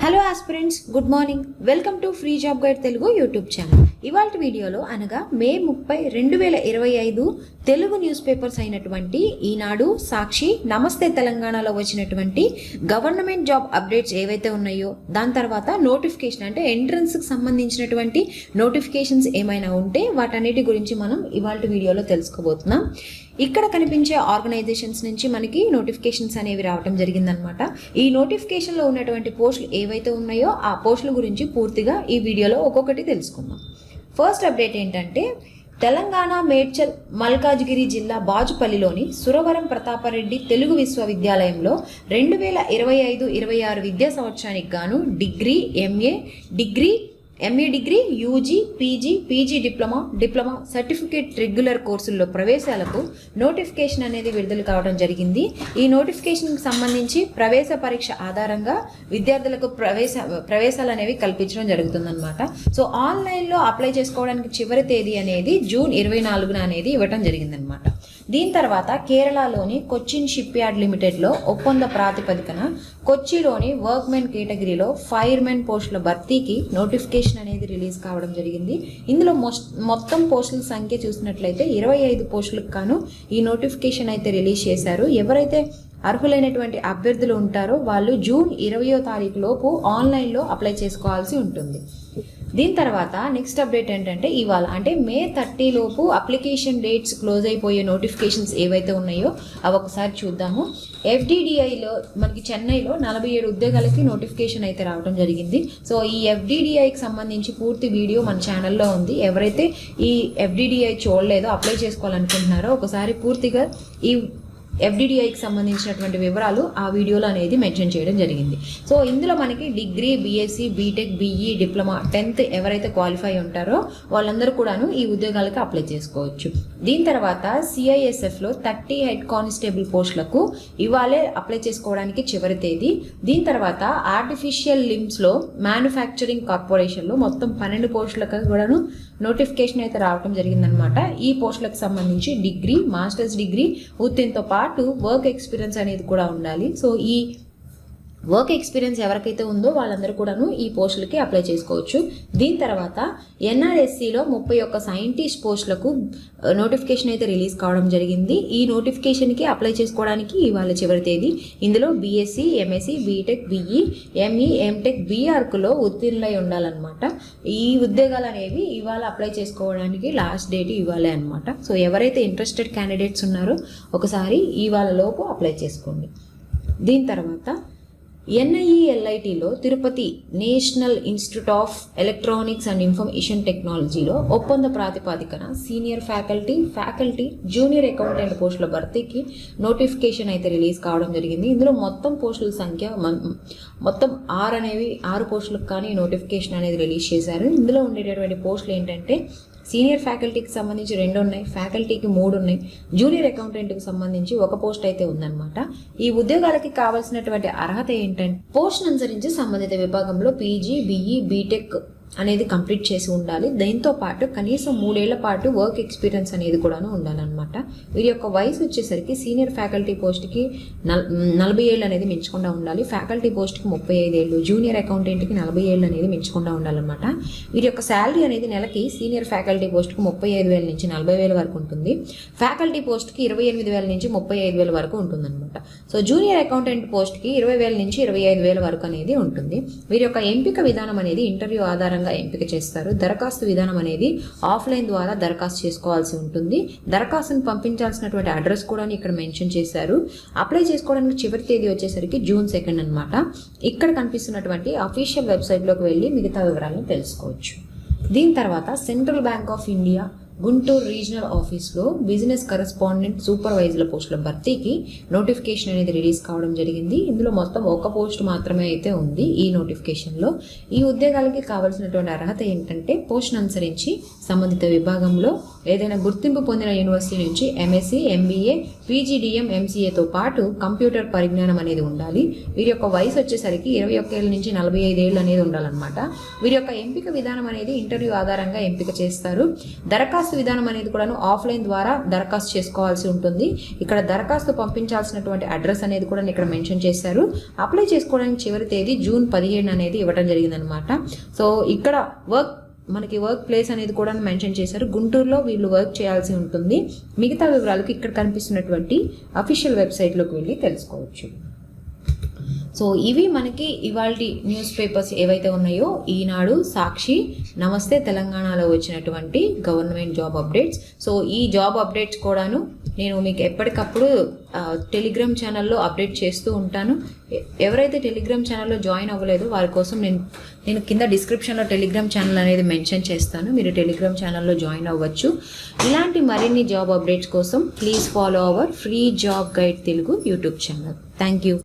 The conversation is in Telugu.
Hello aspirants, good morning. Welcome to free job guide Telugu YouTube channel. ఇవాళ వీడియోలో అనగా మే 30, 2025 తెలుగు న్యూస్ పేపర్స్ అయినటువంటి ఈనాడు, సాక్షి, నమస్తే తెలంగాణలో వచ్చినటువంటి గవర్నమెంట్ జాబ్ అప్డేట్స్ ఏవైతే ఉన్నాయో, దాని తర్వాత నోటిఫికేషన్ అంటే ఎంట్రన్స్కి సంబంధించినటువంటి నోటిఫికేషన్స్ ఏమైనా ఉంటే వాటన్నిటి గురించి మనం ఇవాళ వీడియోలో తెలుసుకోబోతున్నాం. ఇక్కడ కనిపించే ఆర్గనైజేషన్స్ నుంచి మనకి నోటిఫికేషన్స్ అనేవి రావడం జరిగిందనమాట. ఈ నోటిఫికేషన్లో ఉన్నటువంటి పోస్టులు ఏవైతే ఉన్నాయో ఆ పోస్టుల గురించి పూర్తిగా ఈ వీడియోలో ఒక్కొక్కటి తెలుసుకుందాం. ఫస్ట్ అప్డేట్ ఏంటంటే, తెలంగాణ మేడ్చల్ మల్కాజ్గిరి జిల్లా బాజుపల్లిలోని సురవరం ప్రతాపరెడ్డి తెలుగు విశ్వవిద్యాలయంలో 2025-26 విద్యా సంవత్సరానికి గాను degree, MA degree, UG, PG diploma certificate regular కోర్సుల్లో ప్రవేశాలకు నోటిఫికేషన్ అనేది విడుదల కావడం జరిగింది. ఈ నోటిఫికేషన్కి సంబంధించి ప్రవేశ పరీక్ష ఆధారంగా విద్యార్థులకు ప్రవేశాలు అనేవి కల్పించడం జరుగుతుందన్నమాట. సో ఆన్లైన్లో అప్లై చేసుకోవడానికి చివరి తేదీ అనేది జూన్ 24 అనేది ఇవ్వడం జరిగిందనమాట. దీని తర్వాత కేరళలోని కొచ్చిన్ షిప్ యార్డ్ లిమిటెడ్లో ఒప్పంద ప్రాతిపదికన కొచ్చిలోని వర్క్మెన్ కేటగిరీలో ఫైర్మెన్ పోస్టుల భర్తీకి నోటిఫికేషన్ అనేది రిలీజ్ కావడం జరిగింది. ఇందులో మొత్తం పోస్టుల సంఖ్య చూసినట్లయితే 25 పోస్టులకు గాను ఈ నోటిఫికేషన్ అయితే రిలీజ్ చేశారు. ఎవరైతే అర్హులైనటువంటి అభ్యర్థులు ఉంటారో వాళ్ళు జూన్ 20వ తారీఖు లోపు ఆన్లైన్లో అప్లై చేసుకోవాల్సి ఉంటుంది. దీని తర్వాత నెక్స్ట్ అప్డేట్ ఏంటంటే, ఇవాళ అంటే మే 30 లోపు అప్లికేషన్ డేట్స్ క్లోజ్ అయిపోయే నోటిఫికేషన్స్ ఏవైతే ఉన్నాయో అవి ఒకసారి చూద్దాము. FDDIలో మనకి చెన్నైలో 47 ఉద్యోగాలకి నోటిఫికేషన్ అయితే రావడం జరిగింది. సో ఈ FDDIకి సంబంధించి పూర్తి వీడియో మన ఛానల్లో ఉంది. ఎవరైతే ఈ FDDI చూడలేదో, అప్లై చేసుకోవాలనుకుంటున్నారో ఒకసారి పూర్తిగా ఈ FDDIకి సంబంధించినటువంటి వివరాలు ఆ వీడియోలో అనేది మెన్షన్ చేయడం జరిగింది. సో ఇందులో మనకి degree, BSc, BTech, BE, diploma 10th ఎవరైతే క్వాలిఫై ఉంటారో వాళ్ళందరూ కూడాను ఈ ఉద్యోగాలకు అప్లై చేసుకోవచ్చు. దీని తర్వాత CISFలో 30 హెడ్ కానిస్టేబుల్ పోస్టులకు ఇవాళే అప్లై చేసుకోవడానికి చివరి తేదీ. దీని తర్వాత ఆర్టిఫిషియల్ లిమ్స్లో మ్యానుఫ్యాక్చరింగ్ కార్పొరేషన్లో మొత్తం 12 పోస్టులకు కూడాను నోటిఫికేషన్ అయితే రావడం జరిగిందనమాట. ఈ పోస్టులకు సంబంధించి డిగ్రీ, మాస్టర్స్ డిగ్రీ ఉత్తీర్ణతో పాటు వర్క్ ఎక్స్పీరియన్స్ అనేది కూడా ఉండాలి. సో ఈ వర్క్ ఎక్స్పీరియన్స్ ఎవరికైతే ఉందో వాళ్ళందరూ కూడాను ఈ పోస్టులకి అప్లై చేసుకోవచ్చు. దీని తర్వాత NRSCలో 31 సైంటిస్ట్ పోస్టులకు నోటిఫికేషన్ అయితే రిలీజ్ కావడం జరిగింది. ఈ నోటిఫికేషన్కి అప్లై చేసుకోవడానికి ఇవాళ చివరి తేదీ. ఇందులో BSc, MSc, BTech, BE, ME, MTech, BArcలో ఉత్తీర్ణులై ఉండాలన్నమాట. ఈ ఉద్యోగాలు అనేవి ఇవాళ అప్లై చేసుకోవడానికి లాస్ట్ డేట్ ఇవ్వాలి అనమాట. సో ఎవరైతే ఇంట్రెస్టెడ్ క్యాండిడేట్స్ ఉన్నారో ఒకసారి ఇవాళ లోపు అప్లై చేసుకోండి. దీని తర్వాత NIELITలో Tirupati national institute of electronics and information టెక్నాలజీలో ఒప్పంద ప్రాతిపదికన సీనియర్ ఫ్యాకల్టీ, జూనియర్ అకౌంటెంట్ పోస్టుల భర్తీకి నోటిఫికేషన్ అయితే రిలీజ్ కావడం జరిగింది. ఇందులో మొత్తం పోస్టుల సంఖ్య మొత్తం 6 పోస్టులకు కానీ నోటిఫికేషన్ అనేది రిలీజ్ చేశారు. ఇందులో ఉండేటటువంటి పోస్టులు ఏంటంటే, సీనియర్ ఫ్యాకల్టీకి సంబంధించి 2 ఉన్నాయి, ఫ్యాకల్టీకి 3 ఉన్నాయి, జూనియర్ అకౌంటెంట్కి సంబంధించి 1 పోస్ట్ అయితే ఉందన్నమాట. ఈ ఉద్యోగాలకి కావాల్సినటువంటి అర్హత ఏంటంటే, పోస్ట్ అనుసరించి సంబంధిత విభాగంలో PG, BE, బీటెక్ అనేది కంప్లీట్ చేసి ఉండాలి. దీంతో పాటు కనీసం 3 ఏళ్ల పాటు వర్క్ ఎక్స్పీరియన్స్ అనేది కూడాను ఉండాలన్నమాట. వీరి యొక్క వయసు వచ్చేసరికి సీనియర్ ఫ్యాకల్టీ పోస్ట్కి 40 ఏళ్ళు అనేది మించకుండా ఉండాలి, ఫ్యాకల్టీ పోస్ట్కి 35 ఏళ్ళు, జూనియర్ అకౌంటెంట్కి 40 ఏళ్ళు అనేది మించకుండా ఉండాలన్నమాట. వీరి యొక్క శాలరీ అనేది నెలకి సీనియర్ ఫ్యాకల్టీ పోస్ట్కి 35,000 నుంచి 40,000 వరకు ఉంటుంది, ఫ్యాకల్టీ పోస్ట్కి 28,000 నుంచి 35,000 వరకు ఉంటుందన్నమాట. సో జూనియర్ అకౌంటెంట్ పోస్ట్కి 20,000 నుంచి 25,000 వరకు అనేది ఉంటుంది. వీరి యొక్క ఎంపిక విధానం అనేది ఇంటర్వ్యూ ఆధారంగా ఎంపిక చేస్తారు. దరఖాస్తు విధానం అనేది ఆఫ్లైన్ ద్వారా దరఖాస్తు చేసుకోవాల్సి ఉంటుంది. దరఖాస్తును పంపించాల్సినటువంటి అడ్రస్ కూడా ఇక్కడ మెన్షన్ చేశారు. అప్లై చేసుకోవడానికి చివరి తేదీ వచ్చేసరికి జూన్ 2 అనమాట. ఇక్కడ కనిపిస్తున్నటువంటి అఫీషియల్ వెబ్సైట్లోకి వెళ్ళి మిగతా వివరాలను తెలుసుకోవచ్చు. దీని తర్వాత central bank of India Guntur regional ఆఫీస్లో బిజినెస్ కరెస్పాండెంట్ సూపర్వైజర్ల పోస్టుల భర్తీకి నోటిఫికేషన్ అనేది రిలీజ్ కావడం జరిగింది. ఇందులో మొత్తం 1 పోస్ట్ మాత్రమే అయితే ఉంది ఈ నోటిఫికేషన్లో. ఈ ఉద్యోగాలకి కావాల్సినటువంటి అర్హత ఏంటంటే, పోస్ట్ను అనుసరించి సంబంధిత విభాగంలో ఏదైనా గుర్తింపు పొందిన యూనివర్సిటీ నుంచి MSc, MBA, PGDM, MCAతో పాటు కంప్యూటర్ పరిజ్ఞానం అనేది ఉండాలి. వీరి యొక్క వయసు వచ్చేసరికి 21 ఏళ్ళ నుంచి 45 ఏళ్ళు అనేది ఉండాలన్నమాట. వీరి యొక్క ఎంపిక విధానం అనేది ఇంటర్వ్యూ ఆధారంగా ఎంపిక చేస్తారు. దరఖాస్తు దరఖాస్తు విధానం అనేది కూడాను ఆఫ్లైన్ ద్వారా దరఖాస్తు చేసుకోవాల్సి ఉంటుంది. ఇక్కడ దరఖాస్తు పంపించాల్సినటువంటి అడ్రస్ అనేది కూడా ఇక్కడ మెన్షన్ చేశారు. అప్లై చేసుకోవడానికి చివరి తేదీ జూన్ 17 అనేది ఇవ్వడం జరిగిందనమాట. సో ఇక్కడ మనకి వర్క్ ప్లేస్ అనేది కూడా మెన్షన్ చేశారు. గుంటూరులో వీళ్ళు వర్క్ చేయాల్సి ఉంటుంది. మిగతా వివరాలకు ఇక్కడ కనిపిస్తున్నటువంటి అఫీషియల్ వెబ్సైట్లోకి వెళ్ళి తెలుసుకోవచ్చు. సో ఇవి మనకి ఇవాళ న్యూస్ పేపర్స్ ఏవైతే ఉన్నాయో, ఈనాడు, సాక్షి, నమస్తే తెలంగాణలో వచ్చినటువంటి గవర్నమెంట్ జాబ్ అప్డేట్స్. సో ఈ జాబ్ అప్డేట్స్ కూడాను నేను మీకు ఎప్పటికప్పుడు టెలిగ్రామ్ ఛానల్లో అప్డేట్ చేస్తూ ఉంటాను. ఎవరైతే టెలిగ్రామ్ ఛానల్లో జాయిన్ అవ్వలేదో వారి కోసం నేను కింద డిస్క్రిప్షన్లో టెలిగ్రామ్ ఛానల్ అనేది మెన్షన్ చేస్తాను. మీరు టెలిగ్రామ్ ఛానల్లో జాయిన్ అవ్వచ్చు. ఇలాంటి మరిన్ని జాబ్ అప్డేట్స్ కోసం please follow our free job guide Telugu YouTube channel. Thank you.